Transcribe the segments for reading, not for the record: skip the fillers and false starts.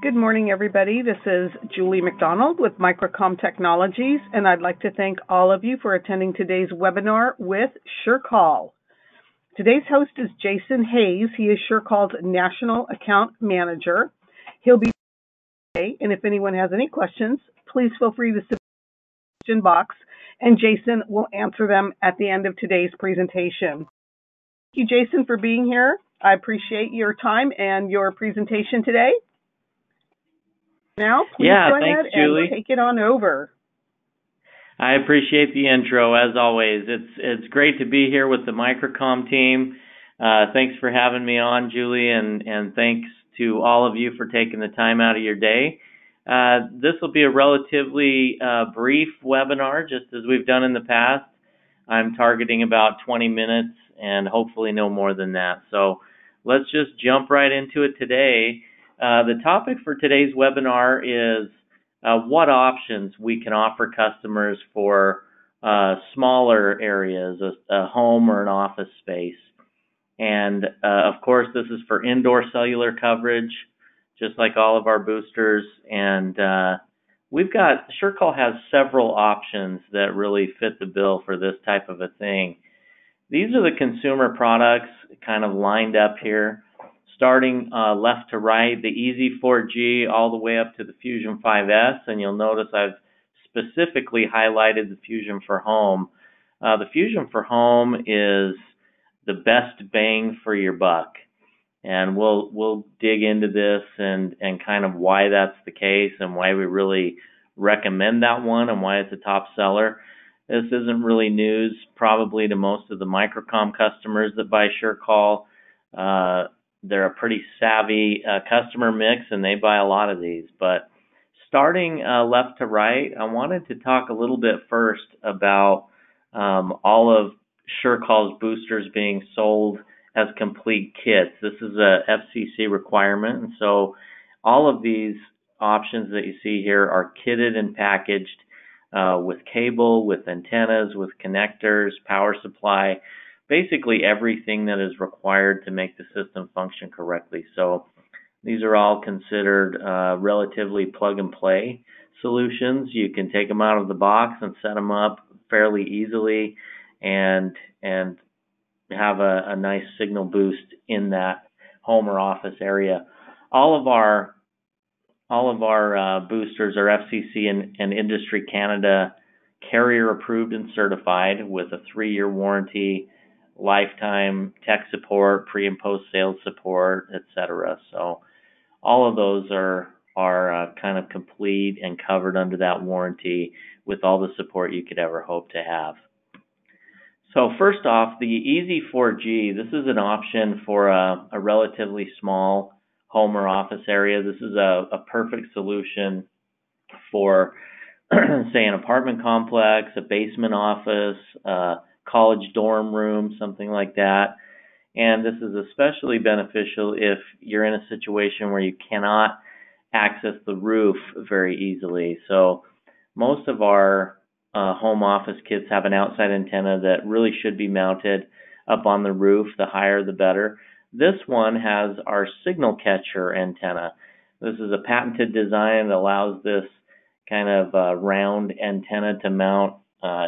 Good morning, everybody. This is Julie McDonald with Microcom Technologies, and I'd like to thank all of you for attending today's webinar with SureCall. Today's host is Jason Hayes. He is SureCall's National Account Manager. He'll be today, and if anyone has any questions, please feel free to submit the question box, and Jason will answer them at the end of today's presentation. Thank you, Jason, for being here. I appreciate your time and your presentation today. Now, please go ahead and take it on over. I appreciate the intro, as always. It's great to be here with the Microcom team. Thanks for having me on, Julie, and thanks to all of you for taking the time out of your day. This will be a relatively brief webinar, just as we've done in the past. I'm targeting about 20 minutes and hopefully no more than that. So let's just jump right into it today. The topic for today's webinar is what options we can offer customers for smaller areas, a home or an office space. And of course, this is for indoor cellular coverage, just like all of our boosters. And SureCall has several options that really fit the bill for this type of a thing. These are the consumer products kind of lined up here. Starting left to right, the Easy 4G all the way up to the Fusion 5S, and you'll notice I've specifically highlighted the Fusion for Home. The Fusion for Home is the best bang for your buck, and we'll dig into this and kind of why that's the case and why we really recommend that one and why it's a top seller. This isn't really news probably to most of the Microcom customers that buy SureCall. They're a pretty savvy customer mix, and they buy a lot of these. But starting left to right, I wanted to talk a little bit first about all of SureCall's boosters being sold as complete kits. This is a FCC requirement, and so all of these options that you see here are kitted and packaged with cable, with antennas, with connectors, power supply, basically everything that is required to make the system function correctly. So these are all considered relatively plug-and-play solutions. You can take them out of the box and set them up fairly easily and have a nice signal boost in that home or office area. All of our boosters are FCC and Industry Canada carrier approved and certified with a 3-year warranty, lifetime tech support, pre and post sales support, etc. So all of those are kind of complete and covered under that warranty with all the support you could ever hope to have. So first off, the Easy 4G, this is an option for a relatively small home or office area. This is a perfect solution for, say, an apartment complex, a basement office, college dorm room, something like that. And this is especially beneficial if you're in a situation where you cannot access the roof very easily. So most of our home office kits have an outside antenna that really should be mounted up on the roof. The higher, the better. This one has our signal catcher antenna. This is a patented design that allows this kind of round antenna to mount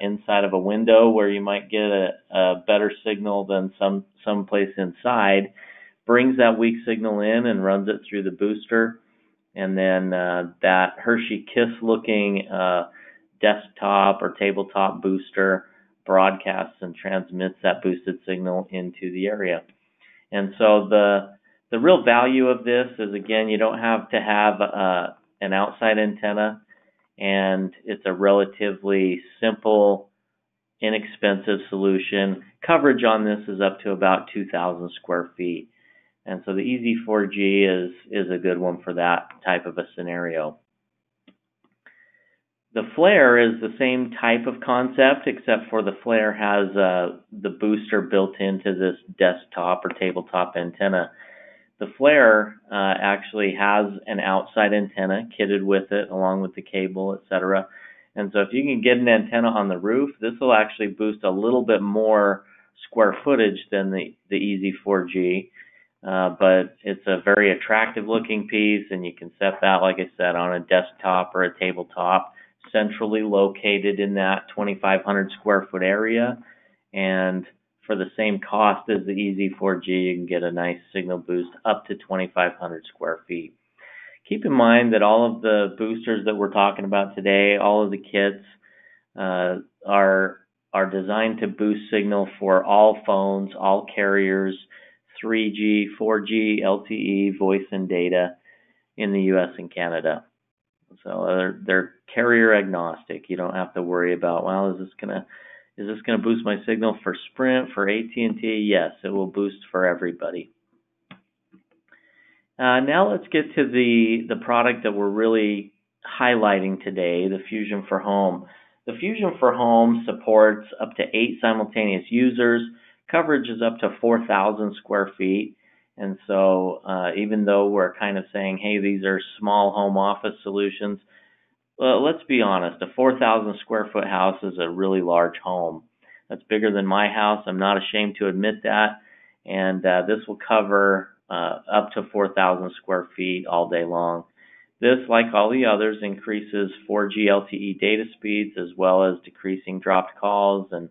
inside of a window where you might get a better signal than some place inside, brings that weak signal in and runs it through the booster, and then that Hershey Kiss looking desktop or tabletop booster broadcasts and transmits that boosted signal into the area. And so the real value of this is, again, you don't have to have an outside antenna, and it's a relatively simple, inexpensive solution. Coverage on this is up to about 2,000 square feet. And so the Easy 4G is a good one for that type of a scenario. The Flare is the same type of concept, except for the Flare has the booster built into this desktop or tabletop antenna. The Flare actually has an outside antenna kitted with it, along with the cable, etc. And so if you can get an antenna on the roof, this will actually boost a little bit more square footage than the Easy 4G. but it's a very attractive looking piece, and you can set that, like I said, on a desktop or a tabletop, centrally located in that 2,500 square foot area. And for the same cost as the Easy 4G, you can get a nice signal boost up to 2,500 square feet. Keep in mind that all of the boosters that we're talking about today, all of the kits, are designed to boost signal for all phones, all carriers, 3G, 4G, LTE, voice and data in the U.S. and Canada. So they're carrier agnostic. You don't have to worry about, well, is this gonna boost my signal for Sprint, for AT&T? Yes, it will boost for everybody. Now let's get to the product that we're really highlighting today, the Fusion for Home. The Fusion for Home supports up to 8 simultaneous users. Coverage is up to 4,000 square feet. And so even though we're kind of saying, hey, these are small home office solutions, let's be honest, a 4,000 square foot house is a really large home. That's bigger than my house. I'm not ashamed to admit that. And this will cover up to 4,000 square feet all day long. This, like all the others, increases 4G LTE data speeds as well as decreasing dropped calls and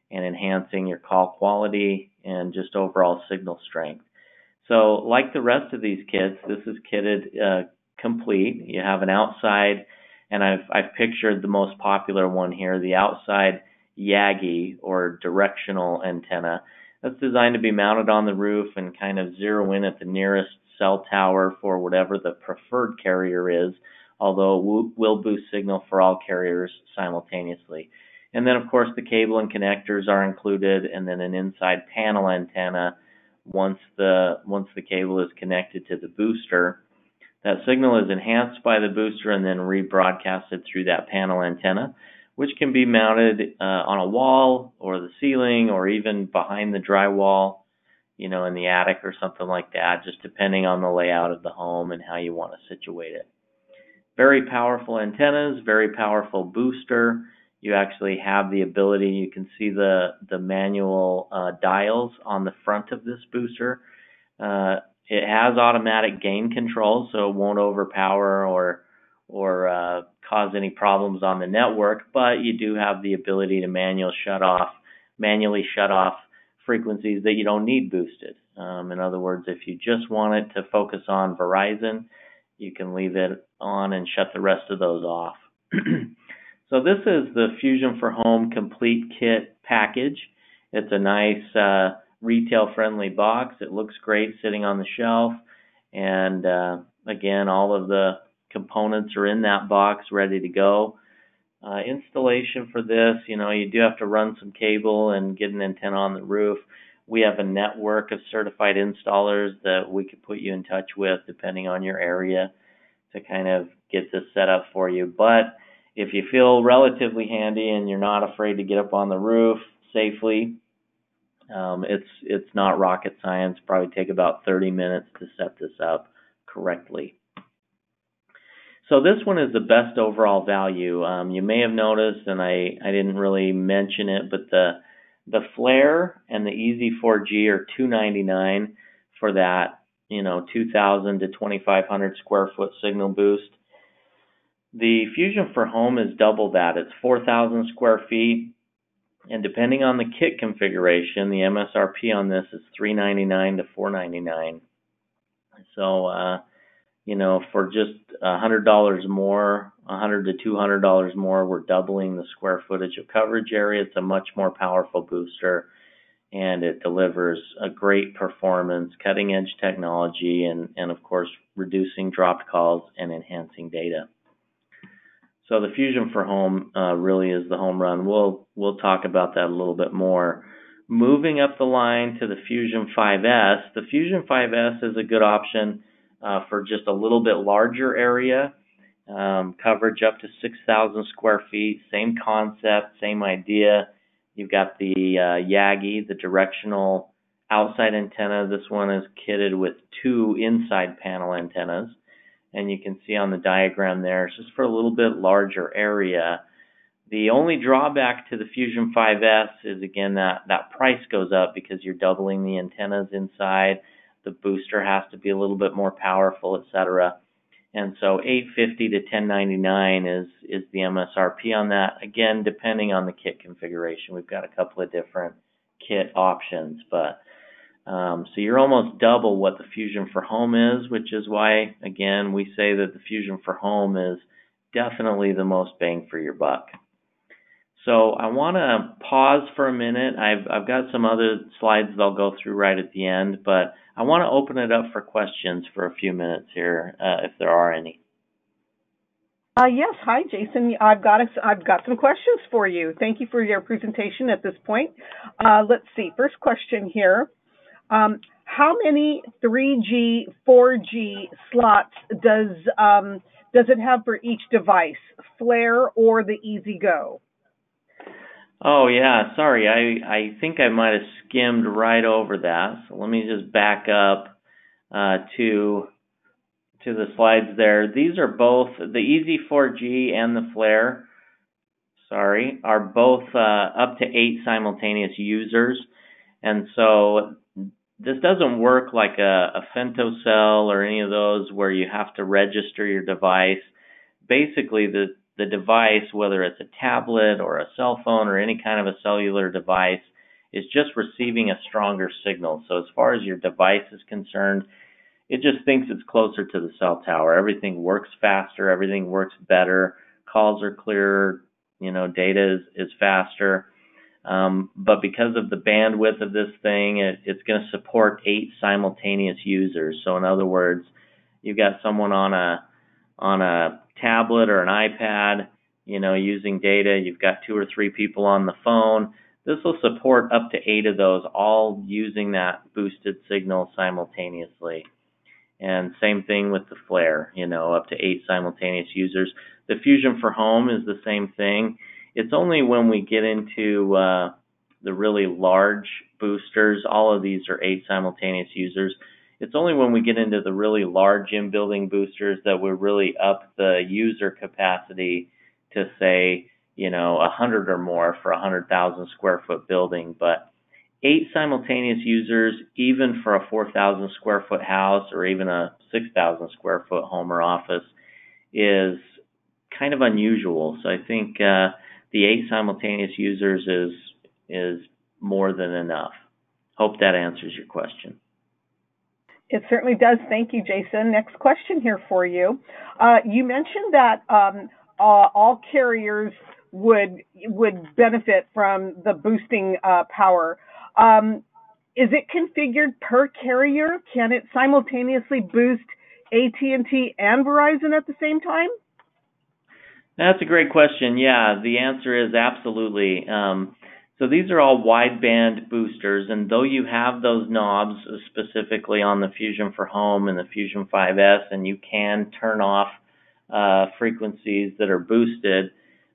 enhancing your call quality and just overall signal strength. So like the rest of these kits, this is kitted complete. You have an outside, and I've pictured the most popular one here, the outside Yagi or directional antenna. That's designed to be mounted on the roof and kind of zero in at the nearest cell tower for whatever the preferred carrier is, although it will boost signal for all carriers simultaneously. And then, of course, the cable and connectors are included, and then an inside panel antenna once the cable is connected to the booster. That signal is enhanced by the booster and then rebroadcasted through that panel antenna, which can be mounted on a wall or the ceiling or even behind the drywall, in the attic or something like that, just depending on the layout of the home and how you want to situate it. Very powerful antennas, very powerful booster. You actually have the ability, you can see the manual dials on the front of this booster. It has automatic gain control, so it won't overpower or cause any problems on the network, but you do have the ability to manually shut off frequencies that you don't need boosted. In other words, if you just want it to focus on Verizon, you can leave it on and shut the rest of those off. So this is the Fusion for Home Complete Kit package. It's a nice retail-friendly box. It looks great sitting on the shelf. And again, all of the components are in that box ready to go. Installation for this, you do have to run some cable and get an antenna on the roof. We have a network of certified installers that we could put you in touch with depending on your area to kind of get this set up for you. But if you feel relatively handy and you're not afraid to get up on the roof safely, it's not rocket science. Probably take about 30 minutes to set this up correctly. So this one is the best overall value. You may have noticed, and I didn't really mention it, but the Flare and the Easy 4G are $299 for that, 2,000 to 2,500 square foot signal boost. The Fusion for Home is double that. It's 4,000 square feet, and depending on the kit configuration, the MSRP on this is $399 to $499. So, for just $100 more, $100 to $200 more, we're doubling the square footage of coverage area. It's a much more powerful booster, and it delivers a great performance, cutting-edge technology, and of course, reducing dropped calls and enhancing data. So the Fusion for Home really is the home run. We'll talk about that a little bit more. Moving up the line to the Fusion 5S. The Fusion 5S is a good option for just a little bit larger area, coverage up to 6,000 square feet, same concept, same idea. You've got the Yagi, the directional outside antenna. This one is kitted with 2 inside panel antennas. And you can see on the diagram there, it's just for a little bit larger area. The only drawback to the Fusion 5S is, again, that price goes up because you're doubling the antennas inside. the booster has to be a little bit more powerful, etc. And so $850 to $1099 is the MSRP on that. Again, depending on the kit configuration, we've got a couple of different kit options, but so you're almost double what the Fusion for Home is, which is why, again, we say that the Fusion for Home is definitely the most bang for your buck. So I want to pause for a minute. I've got some other slides that I'll go through right at the end, but I want to open it up for questions for a few minutes here, if there are any. Yes. Hi, Jason. I've got some questions for you. Thank you for your presentation at this point. Let's see. First question here. How many 3G, 4G slots does it have for each device, Flare or the EasyGo? Oh, yeah. Sorry. I think I might have skimmed right over that. So let me just back up to the slides there. These are both, the Easy 4G and the Flare, are both up to 8 simultaneous users. And so this doesn't work like a femtocell or any of those where you have to register your device. Basically, the device, whether it's a tablet or a cell phone or any kind of a cellular device, is just receiving a stronger signal. So as far as your device is concerned, it just thinks it's closer to the cell tower. Everything works faster, everything works better, calls are clearer, data is faster. But because of the bandwidth of this thing, it's going to support 8 simultaneous users. So in other words, you've got someone on a tablet or an iPad, using data. You've got 2 or 3 people on the phone. This will support up to 8 of those, all using that boosted signal simultaneously. And same thing with the Flare, up to 8 simultaneous users. The Fusion for Home is the same thing. It's only when we get into the really large boosters, all of these are 8 simultaneous users. It's only when we get into the really large in-building boosters that we really up the user capacity to say, 100 or more for a 100,000 square foot building. But 8 simultaneous users, even for a 4,000 square foot house or even a 6,000 square foot home or office, is kind of unusual. So I think the 8 simultaneous users is more than enough. Hope that answers your question. It certainly does. Thank you, Jason. Next question here for you. You mentioned that all carriers would benefit from the boosting power. Is it configured per carrier? Can it simultaneously boost AT&T and Verizon at the same time? That's a great question. Yeah, the answer is absolutely. So these are all wideband boosters, and though you have those knobs specifically on the Fusion for Home and the Fusion 5S, and you can turn off frequencies that are boosted,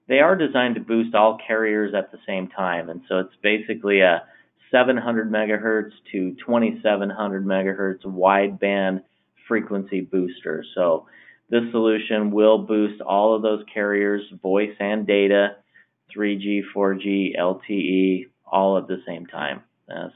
they are designed to boost all carriers at the same time. And so it's basically a 700 megahertz to 2700 megahertz wideband frequency booster. So this solution will boost all of those carriers, voice and data, 3G, 4G, LTE, all at the same time.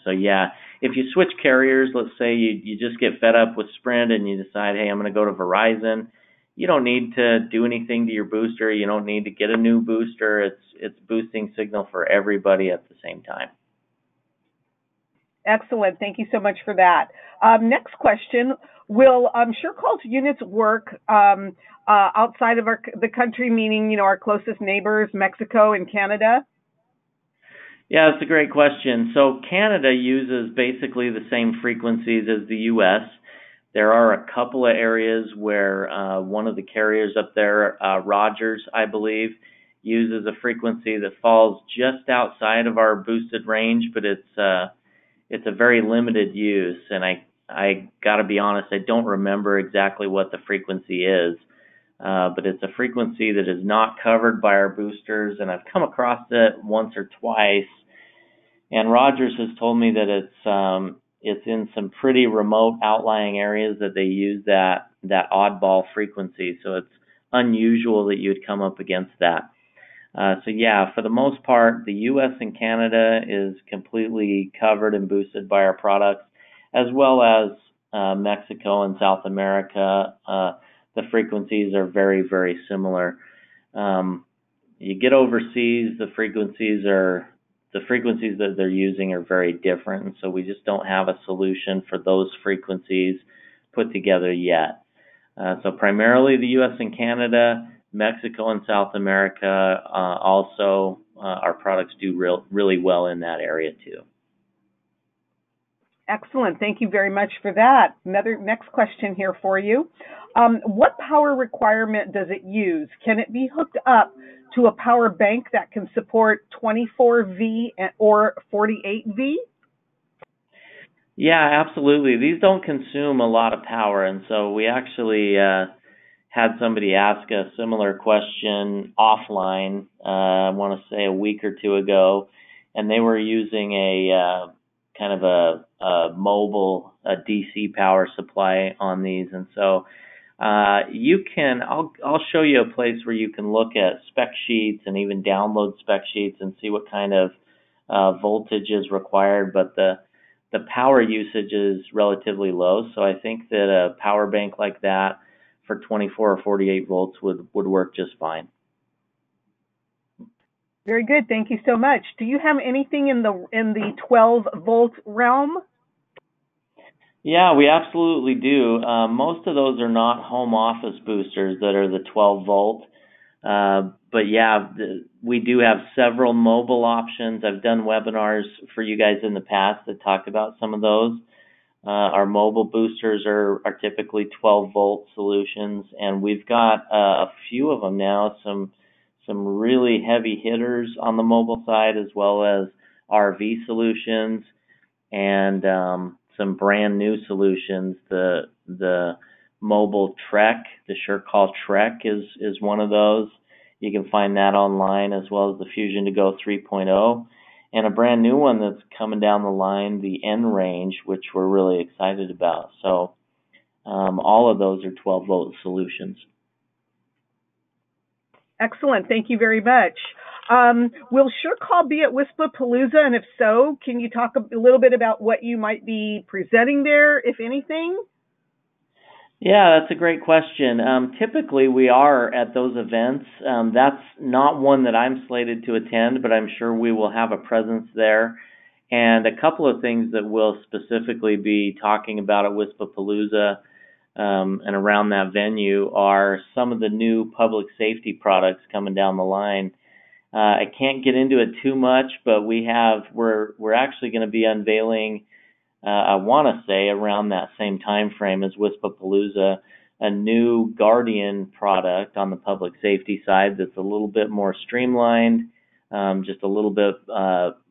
So yeah, if you switch carriers, let's say you just get fed up with Sprint and you decide, hey, I'm going to go to Verizon, you don't need to do anything to your booster. You don't need to get a new booster. It's boosting signal for everybody at the same time. Excellent. Thank you so much for that. Next question. Will SureCall's units work outside of the country, meaning, our closest neighbors, Mexico and Canada? Yeah, that's a great question. So Canada uses basically the same frequencies as the U.S. There are a couple of areas where one of the carriers up there, Rogers, I believe, uses a frequency that falls just outside of our boosted range, but it's a very limited use. And I got to be honest, I don't remember exactly what the frequency is, but it's a frequency that is not covered by our boosters, and I've come across it once or twice. And Rogers has told me that it's in some pretty remote outlying areas that they use that oddball frequency. So it's unusual that you would come up against that. So yeah, for the most part, the U.S. and Canada is completely covered and boosted by our products, as well as Mexico and South America, the frequencies are very, very similar. You get overseas, the frequencies that they're using are very different, and so we just don't have a solution for those frequencies put together yet. So primarily the U.S. and Canada, Mexico and South America, also our products do really well in that area too. Excellent. Thank you very much for that. Next question here for you. What power requirement does it use? Can it be hooked up to a power bank that can support 24V or 48V? Yeah, absolutely. These don't consume a lot of power, and so we actually had somebody ask a similar question offline, I want to say a week or two ago, and they were using a kind of a mobile DC power supply on these, and so you can. I'll show you a place where you can look at spec sheets and even download spec sheets and see what kind of voltage is required, but the power usage is relatively low, so I think that a power bank like that for 24 or 48 volts would work just fine. Very good. Thank you so much. Do you have anything in the 12 volt realm? Yeah, we absolutely do. Most of those are not home office boosters that are the 12 volt. But yeah, we do have several mobile options. I've done webinars for you guys in the past that talk about some of those. Our mobile boosters are typically 12 volt solutions, and we've got a few of them now, some really heavy hitters on the mobile side, as well as RV solutions and some brand new solutions. The mobile Trek, the SureCall Trek is one of those. You can find that online, as well as the Fusion to Go 3.0. And a brand new one that's coming down the line, the N Range, which we're really excited about. So all of those are 12 volt solutions. Excellent. Thank you very much. Will SureCall be at Wispapalooza? And if so, can you talk a little bit about what you might be presenting there, if anything? Yeah, that's a great question. Typically, we are at those events. That's not one that I'm slated to attend, but I'm sure we will have a presence there. And a couple of things that we'll specifically be talking about at Wispapalooza and around that venue are some of the new public safety products coming down the line. I can't get into it too much, but we're actually going to be unveiling, I want to say around that same time frame as Wispapalooza, a new Guardian product on the public safety side that's a little bit more streamlined, just a little bit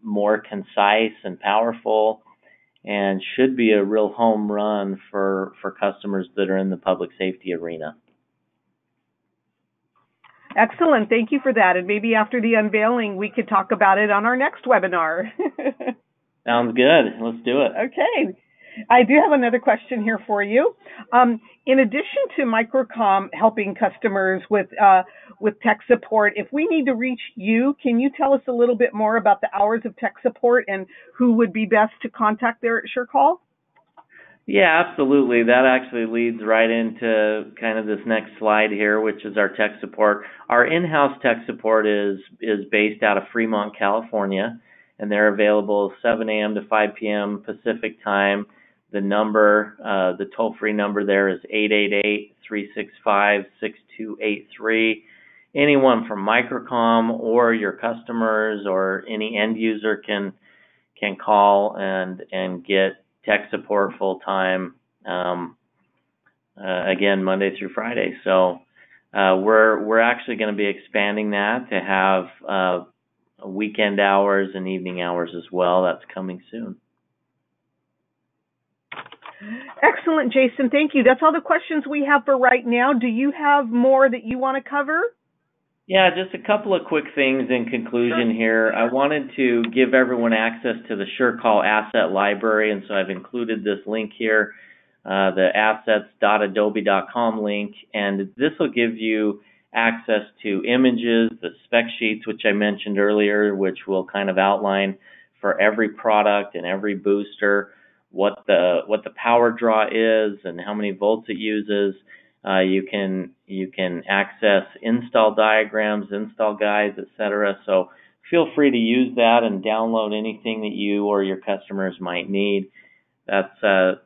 more concise and powerful, and should be a real home run for customers that are in the public safety arena. Excellent. Thank you for that. And maybe after the unveiling, we could talk about it on our next webinar. Sounds good. Let's do it. Okay. I do have another question here for you. In addition to Microcom helping customers with tech support, if we need to reach you, can you tell us a little bit more about the hours of tech support and who would be best to contact there at SureCall? Yeah, absolutely. That actually leads right into kind of this next slide here, which is our tech support. Our in-house tech support is based out of Fremont, California, and they're available 7 a.m. to 5 p.m. Pacific time. The toll-free number there is 888-365-6283. Anyone from Microcom or your customers or any end user can call and get tech support full time. Again, Monday through Friday. So we're actually going to be expanding that to have weekend hours and evening hours as well. That's coming soon. Excellent, Jason. Thank you. That's all the questions we have for right now. Do you have more that you want to cover? Yeah, just a couple of quick things in conclusion here. I wanted to give everyone access to the SureCall Asset Library, and so I've included this link here, the assets.adobe.com link, and this will give you access to images, the spec sheets, which I mentioned earlier, which will kind of outline for every product and every booster what the power draw is and how many volts it uses. You can access install diagrams, install guides, etc. So feel free to use that and download anything that you or your customers might need. That's a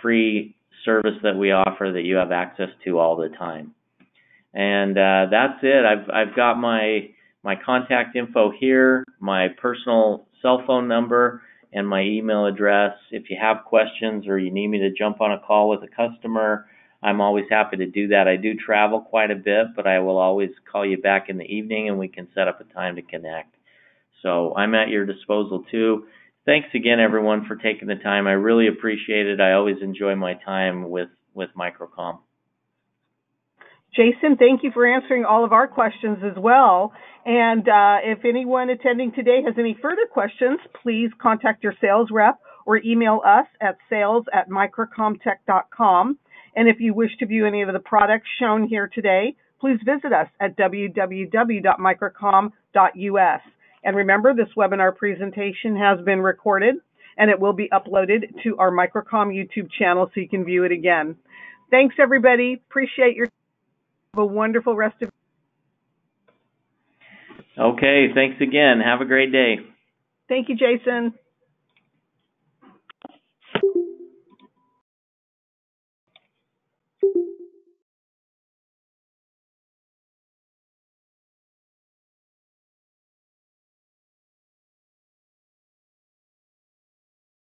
free service that we offer that you have access to all the time. And that's it. I've got my contact info here, my personal cell phone number, and my email address. If you have questions or you need me to jump on a call with a customer, I'm always happy to do that. I do travel quite a bit, but I will always call you back in the evening and we can set up a time to connect. So I'm at your disposal too. Thanks again, everyone, for taking the time. I really appreciate it. I always enjoy my time with Microcom. Jason, thank you for answering all of our questions as well. And if anyone attending today has any further questions, please contact your sales rep or email us at sales@microcomtech.com. And if you wish to view any of the products shown here today, please visit us at www.microcom.us. And remember, this webinar presentation has been recorded and it will be uploaded to our Microcom YouTube channel so you can view it again. Thanks, everybody. Appreciate your time. Have a wonderful rest of Okay, thanks again. Have a great day. Thank you, Jason.